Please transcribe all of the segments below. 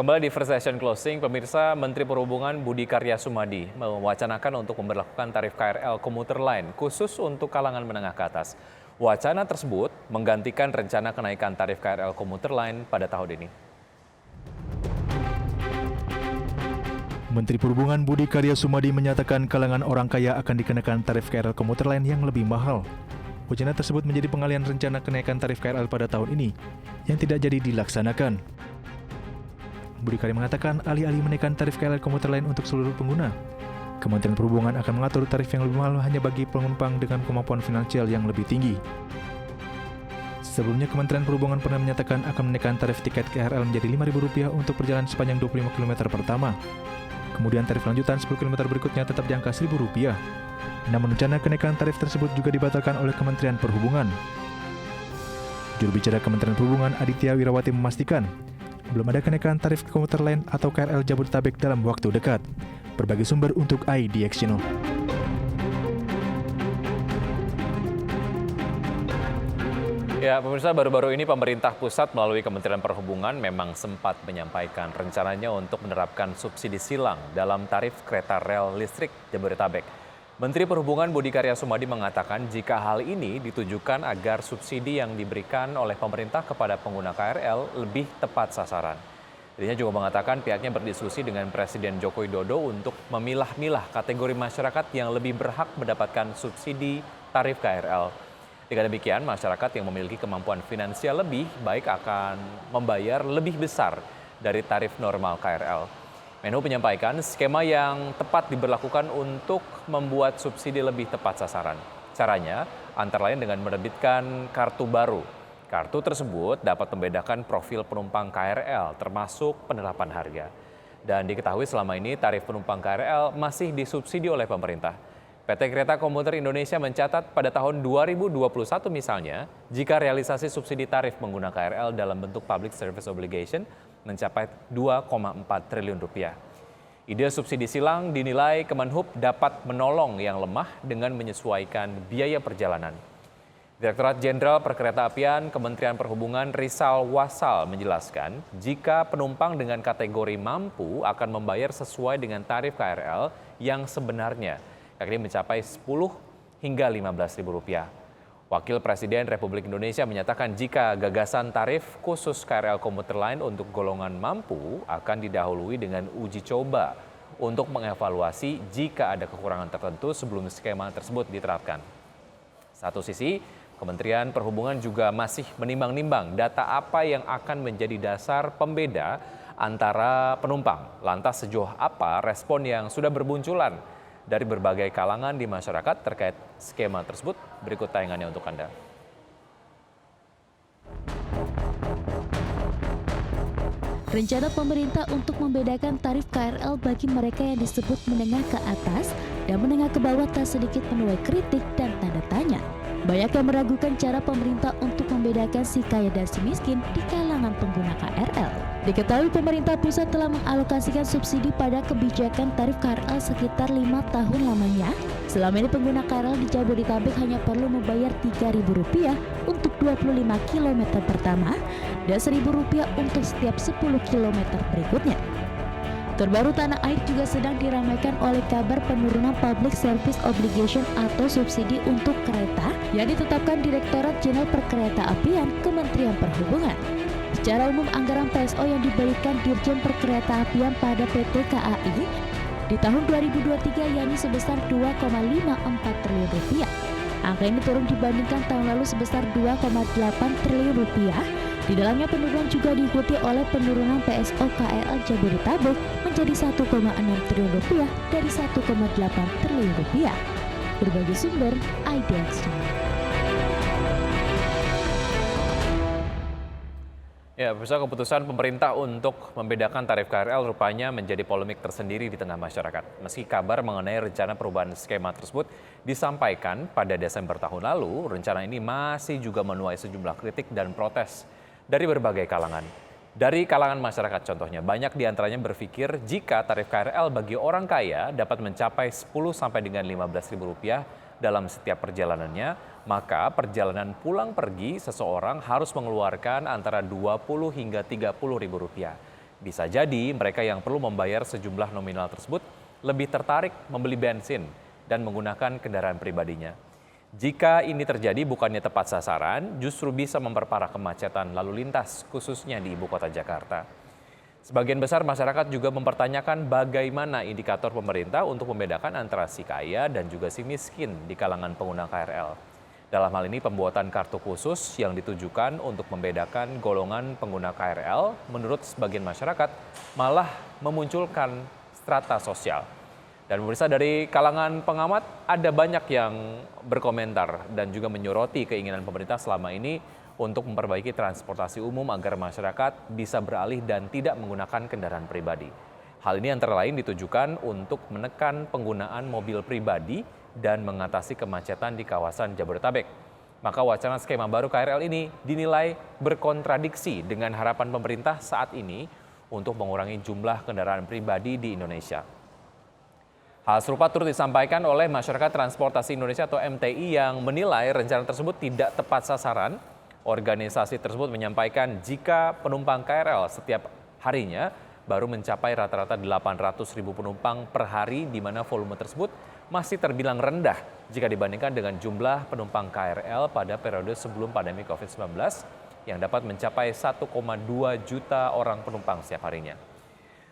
Kembali di First Session Closing, pemirsa, Menteri Perhubungan Budi Karya Sumadi mewacanakan untuk memberlakukan tarif KRL komuter lain khusus untuk kalangan menengah ke atas. Wacana tersebut menggantikan rencana kenaikan tarif KRL komuter lain pada tahun ini. Menteri Perhubungan Budi Karya Sumadi menyatakan kalangan orang kaya akan dikenakan tarif KRL komuter lain yang lebih mahal. Wacana tersebut menjadi pengalihan rencana kenaikan tarif KRL pada tahun ini yang tidak jadi dilaksanakan. Budi Karya mengatakan alih-alih menaikkan tarif KRL komuter lain untuk seluruh pengguna, Kementerian Perhubungan akan mengatur tarif yang lebih mahal hanya bagi penumpang dengan kemampuan finansial yang lebih tinggi. Sebelumnya, Kementerian Perhubungan pernah menyatakan akan menaikkan tarif tiket KRL menjadi Rp5.000 untuk perjalanan sepanjang 25 km pertama. Kemudian tarif lanjutan 10 km berikutnya tetap di angka Rp1.000. Namun rencana kenaikan tarif tersebut juga dibatalkan oleh Kementerian Perhubungan. Juru bicara Kementerian Perhubungan Aditya Wirawati memastikan belum ada kenaikan tarif komuter lain atau KRL Jabodetabek dalam waktu dekat. Berbagai sumber untuk IDX Channel. Ya, pemirsa, baru-baru ini pemerintah pusat melalui Kementerian Perhubungan memang sempat menyampaikan rencananya untuk menerapkan subsidi silang dalam tarif kereta rel listrik Jabodetabek. Menteri Perhubungan Budi Karya Sumadi mengatakan jika hal ini ditujukan agar subsidi yang diberikan oleh pemerintah kepada pengguna KRL lebih tepat sasaran. Dirinya juga mengatakan pihaknya berdiskusi dengan Presiden Joko Widodo untuk memilah-milah kategori masyarakat yang lebih berhak mendapatkan subsidi tarif KRL. Dengan demikian, masyarakat yang memiliki kemampuan finansial lebih baik akan membayar lebih besar dari tarif normal KRL. Menhub menyampaikan skema yang tepat diberlakukan untuk membuat subsidi lebih tepat sasaran. Caranya antara lain dengan menerbitkan kartu baru. Kartu tersebut dapat membedakan profil penumpang KRL termasuk penerapan harga. Dan diketahui selama ini tarif penumpang KRL masih disubsidi oleh pemerintah. PT Kereta Komuter Indonesia mencatat pada tahun 2021 misalnya, jika realisasi subsidi tarif pengguna KRL dalam bentuk Public Service Obligation mencapai Rp2,4 triliun. Ide subsidi silang dinilai Kemenhub dapat menolong yang lemah dengan menyesuaikan biaya perjalanan. Direktorat Jenderal Perkeretaapian Kementerian Perhubungan Rizal Wasal menjelaskan jika penumpang dengan kategori mampu akan membayar sesuai dengan tarif KRL yang sebenarnya, yakni mencapai Rp10 hingga Rp15.000. Wakil Presiden Republik Indonesia menyatakan jika gagasan tarif khusus KRL komuter lain untuk golongan mampu akan didahului dengan uji coba untuk mengevaluasi jika ada kekurangan tertentu sebelum skema tersebut diterapkan. Satu sisi, Kementerian Perhubungan juga masih menimbang-nimbang data apa yang akan menjadi dasar pembeda antara penumpang. Lantas sejauh apa respon yang sudah bermunculan dari berbagai kalangan di masyarakat terkait skema tersebut? Berikut tayangannya untuk Anda. Rencana pemerintah untuk membedakan tarif KRL bagi mereka yang disebut menengah ke atas dan menengah ke bawah tak sedikit menuai kritik dan tanda tanya. Banyak yang meragukan cara pemerintah untuk membedakan si kaya dan si miskin di kalangan pengguna KRL. Diketahui pemerintah pusat telah mengalokasikan subsidi pada kebijakan tarif KRL sekitar 5 tahun lamanya. Selama ini pengguna KRL di Jabodetabek hanya perlu membayar Rp3.000 untuk 25 km pertama dan Rp1.000 untuk setiap 10 km berikutnya. Terbaru tanah air juga sedang diramaikan oleh kabar penurunan Public Service Obligation atau subsidi untuk kereta yang ditetapkan Direktorat Jenderal Perkeretaapian Kementerian Perhubungan. Secara umum anggaran PSO yang diberikan Dirjen Perkeretaapian pada PT KAI di tahun 2023 yakni sebesar Rp2,54 triliun. Angka ini turun dibandingkan tahun lalu sebesar Rp2,8 triliun. Di dalamnya penurunan juga diikuti oleh penurunan PSO KRL Jabodetabek menjadi Rp1,6 triliun dari Rp1,8 triliun. Berbagai sumber IDX. Ya, pemirsa, keputusan pemerintah untuk membedakan tarif KRL rupanya menjadi polemik tersendiri di tengah masyarakat. Meski kabar mengenai rencana perubahan skema tersebut disampaikan pada Desember tahun lalu, rencana ini masih juga menuai sejumlah kritik dan protes dari berbagai kalangan. Dari kalangan masyarakat contohnya, banyak diantaranya berpikir jika tarif KRL bagi orang kaya dapat mencapai Rp10 sampai dengan Rp15.000 dalam setiap perjalanannya, maka perjalanan pulang pergi seseorang harus mengeluarkan antara Rp20 hingga Rp30.000. Bisa jadi mereka yang perlu membayar sejumlah nominal tersebut lebih tertarik membeli bensin dan menggunakan kendaraan pribadinya. Jika ini terjadi bukannya tepat sasaran, justru bisa memperparah kemacetan lalu lintas khususnya di ibu kota Jakarta. Sebagian besar masyarakat juga mempertanyakan bagaimana indikator pemerintah untuk membedakan antara si kaya dan juga si miskin di kalangan pengguna KRL. Dalam hal ini pembuatan kartu khusus yang ditujukan untuk membedakan golongan pengguna KRL menurut sebagian masyarakat malah memunculkan strata sosial. Dan pemirsa, dari kalangan pengamat ada banyak yang berkomentar dan juga menyoroti keinginan pemerintah selama ini untuk memperbaiki transportasi umum agar masyarakat bisa beralih dan tidak menggunakan kendaraan pribadi. Hal ini antara lain ditujukan untuk menekan penggunaan mobil pribadi dan mengatasi kemacetan di kawasan Jabodetabek. Maka wacana skema baru KRL ini dinilai berkontradiksi dengan harapan pemerintah saat ini untuk mengurangi jumlah kendaraan pribadi di Indonesia. Hal serupa turut disampaikan oleh Masyarakat Transportasi Indonesia atau MTI yang menilai rencana tersebut tidak tepat sasaran. Organisasi tersebut menyampaikan jika penumpang KRL setiap harinya baru mencapai rata-rata 800.000 penumpang per hari, di mana volume tersebut masih terbilang rendah jika dibandingkan dengan jumlah penumpang KRL pada periode sebelum pandemi COVID-19 yang dapat mencapai 1,2 juta orang penumpang setiap harinya.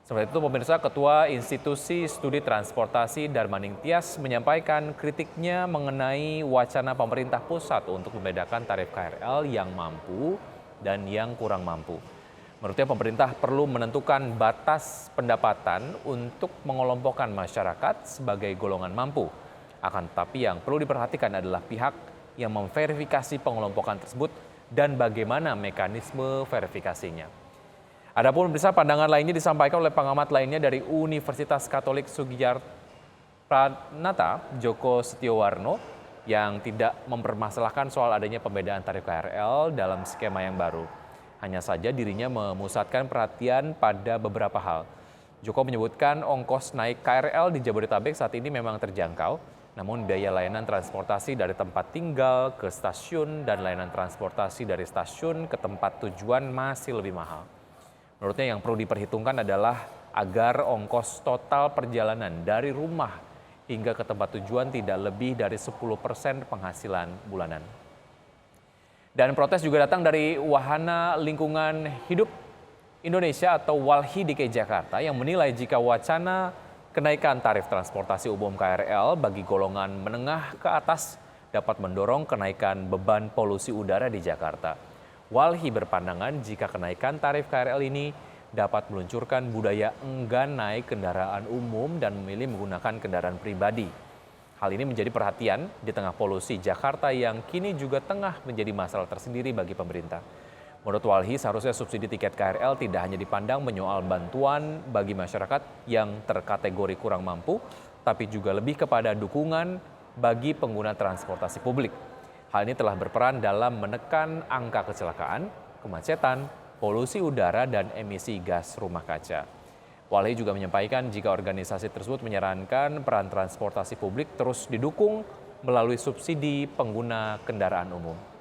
Sementara itu, pemirsa, Ketua Institusi Studi Transportasi Darmaning Tias menyampaikan kritiknya mengenai wacana pemerintah pusat untuk membedakan tarif KRL yang mampu dan yang kurang mampu. Menurutnya pemerintah perlu menentukan batas pendapatan untuk mengelompokkan masyarakat sebagai golongan mampu. Akan tetapi yang perlu diperhatikan adalah pihak yang memverifikasi pengelompokan tersebut dan bagaimana mekanisme verifikasinya. Adapun pemirsa, pandangan lainnya disampaikan oleh pengamat lainnya dari Universitas Katolik Sugiarpranata, Joko Setiowarno, yang tidak mempermasalahkan soal adanya pembedaan tarif KRL dalam skema yang baru. Hanya saja dirinya memusatkan perhatian pada beberapa hal. Joko menyebutkan ongkos naik KRL di Jabodetabek saat ini memang terjangkau, namun biaya layanan transportasi dari tempat tinggal ke stasiun dan layanan transportasi dari stasiun ke tempat tujuan masih lebih mahal. Menurutnya yang perlu diperhitungkan adalah agar ongkos total perjalanan dari rumah hingga ke tempat tujuan tidak lebih dari 10% penghasilan bulanan. Dan protes juga datang dari Wahana Lingkungan Hidup Indonesia atau WALHI DKI Jakarta yang menilai jika wacana kenaikan tarif transportasi umum KRL bagi golongan menengah ke atas dapat mendorong kenaikan beban polusi udara di Jakarta. WALHI berpandangan jika kenaikan tarif KRL ini dapat meluncurkan budaya enggan naik kendaraan umum dan memilih menggunakan kendaraan pribadi. Hal ini menjadi perhatian di tengah polusi Jakarta yang kini juga tengah menjadi masalah tersendiri bagi pemerintah. Menurut WALHI, seharusnya subsidi tiket KRL tidak hanya dipandang menyoal bantuan bagi masyarakat yang terkategori kurang mampu, tapi juga lebih kepada dukungan bagi pengguna transportasi publik. Hal ini telah berperan dalam menekan angka kecelakaan, kemacetan, polusi udara, dan emisi gas rumah kaca. WALHI juga menyampaikan jika organisasi tersebut menyarankan peran transportasi publik terus didukung melalui subsidi pengguna kendaraan umum.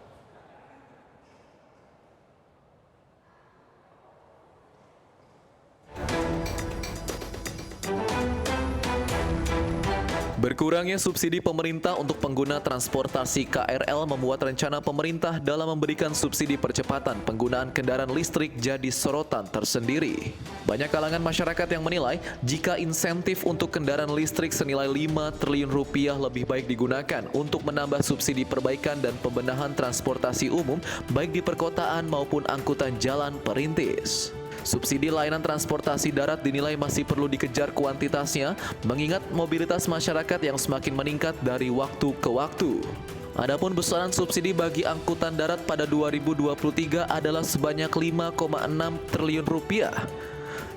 Berkurangnya subsidi pemerintah untuk pengguna transportasi KRL membuat rencana pemerintah dalam memberikan subsidi percepatan penggunaan kendaraan listrik jadi sorotan tersendiri. Banyak kalangan masyarakat yang menilai jika insentif untuk kendaraan listrik senilai 5 triliun rupiah lebih baik digunakan untuk menambah subsidi perbaikan dan pembenahan transportasi umum baik di perkotaan maupun angkutan jalan perintis. Subsidi layanan transportasi darat dinilai masih perlu dikejar kuantitasnya, mengingat mobilitas masyarakat yang semakin meningkat dari waktu ke waktu. Adapun besaran subsidi bagi angkutan darat pada 2023 adalah sebanyak 5,6 triliun rupiah,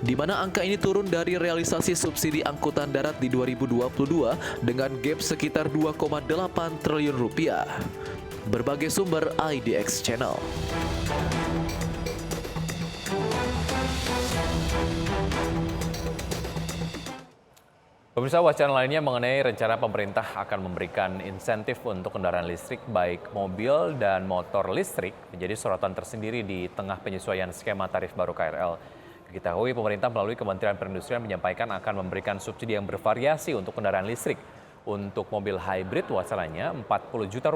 di mana angka ini turun dari realisasi subsidi angkutan darat di 2022 dengan gap sekitar 2,8 triliun rupiah. Berbagai sumber IDX Channel. Pemirsa, wacana lainnya mengenai rencana pemerintah akan memberikan insentif untuk kendaraan listrik baik mobil dan motor listrik menjadi sorotan tersendiri di tengah penyesuaian skema tarif baru KRL. Diketahui pemerintah melalui Kementerian Perindustrian menyampaikan akan memberikan subsidi yang bervariasi untuk kendaraan listrik. Untuk mobil hybrid wacananya Rp40 juta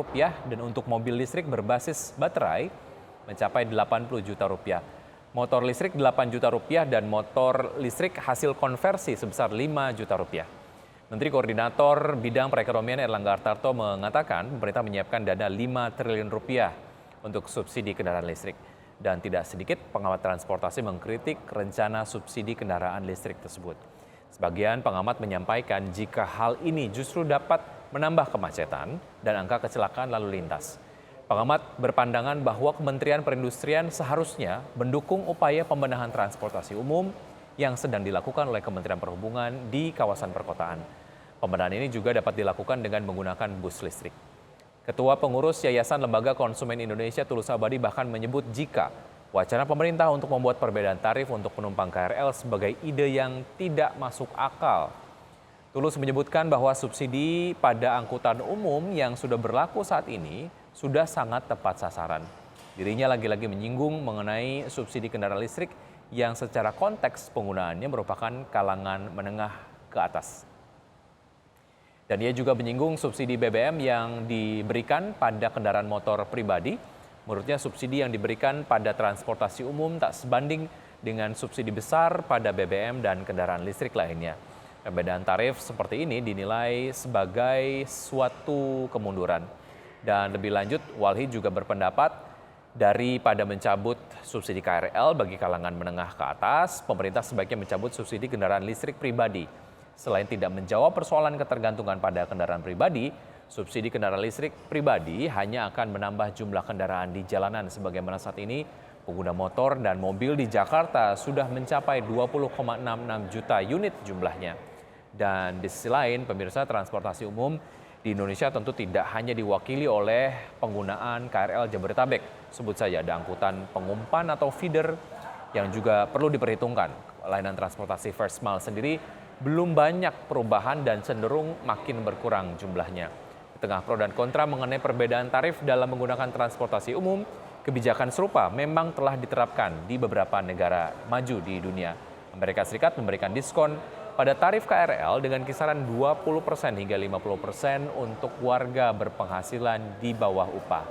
dan untuk mobil listrik berbasis baterai mencapai Rp80 juta. Motor listrik Rp8 juta dan motor listrik hasil konversi sebesar Rp5 juta. Menteri Koordinator Bidang Perekonomian Erlangga Hartarto mengatakan pemerintah menyiapkan dana Rp5 triliun untuk subsidi kendaraan listrik. Dan tidak sedikit pengamat transportasi mengkritik rencana subsidi kendaraan listrik tersebut. Sebagian pengamat menyampaikan jika hal ini justru dapat menambah kemacetan dan angka kecelakaan lalu lintas. Pengamat berpandangan bahwa Kementerian Perindustrian seharusnya mendukung upaya pembenahan transportasi umum yang sedang dilakukan oleh Kementerian Perhubungan di kawasan perkotaan. Pembenahan ini juga dapat dilakukan dengan menggunakan bus listrik. Ketua Pengurus Yayasan Lembaga Konsumen Indonesia Tulus Abadi bahkan menyebut jika wacana pemerintah untuk membuat perbedaan tarif untuk penumpang KRL sebagai ide yang tidak masuk akal. Tulus menyebutkan bahwa subsidi pada angkutan umum yang sudah berlaku saat ini sudah sangat tepat sasaran. Dirinya lagi-lagi menyinggung mengenai subsidi kendaraan listrik yang secara konteks penggunaannya merupakan kalangan menengah ke atas. Dan ia juga menyinggung subsidi BBM yang diberikan pada kendaraan motor pribadi. Menurutnya subsidi yang diberikan pada transportasi umum tak sebanding dengan subsidi besar pada BBM dan kendaraan listrik lainnya. Perbedaan tarif seperti ini dinilai sebagai suatu kemunduran. Dan lebih lanjut, Walhi juga berpendapat daripada mencabut subsidi KRL bagi kalangan menengah ke atas, pemerintah sebaiknya mencabut subsidi kendaraan listrik pribadi. Selain tidak menjawab persoalan ketergantungan pada kendaraan pribadi, subsidi kendaraan listrik pribadi hanya akan menambah jumlah kendaraan di jalanan sebagaimana saat ini pengguna motor dan mobil di Jakarta sudah mencapai 20,66 juta unit jumlahnya. Dan di sisi lain, pemirsa, transportasi umum di Indonesia tentu tidak hanya diwakili oleh penggunaan KRL Jabodetabek. Sebut saja ada angkutan pengumpan atau feeder yang juga perlu diperhitungkan. Layanan transportasi First Mile sendiri belum banyak perubahan dan cenderung makin berkurang jumlahnya. Di tengah pro dan kontra mengenai perbedaan tarif dalam menggunakan transportasi umum, kebijakan serupa memang telah diterapkan di beberapa negara maju di dunia. Amerika Serikat memberikan diskon pada tarif KRL dengan kisaran 20% hingga 50% untuk warga berpenghasilan di bawah upah.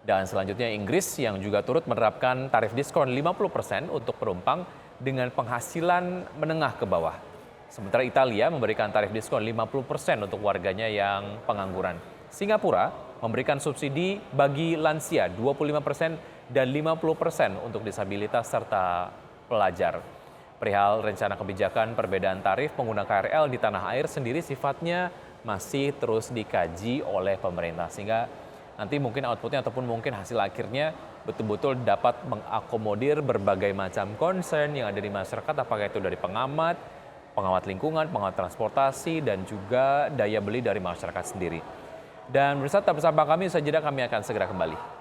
Dan selanjutnya Inggris yang juga turut menerapkan tarif diskon 50% untuk penumpang dengan penghasilan menengah ke bawah. Sementara Italia memberikan tarif diskon 50% untuk warganya yang pengangguran. Singapura memberikan subsidi bagi lansia 25% dan 50% untuk disabilitas serta pelajar. Perihal rencana kebijakan perbedaan tarif pengguna KRL di tanah air sendiri sifatnya masih terus dikaji oleh pemerintah. Sehingga nanti mungkin outputnya ataupun mungkin hasil akhirnya betul-betul dapat mengakomodir berbagai macam concern yang ada di masyarakat, apakah itu dari pengamat lingkungan, pengamat transportasi, dan juga daya beli dari masyarakat sendiri. Dan bersama kami, usai jeda kami akan segera kembali.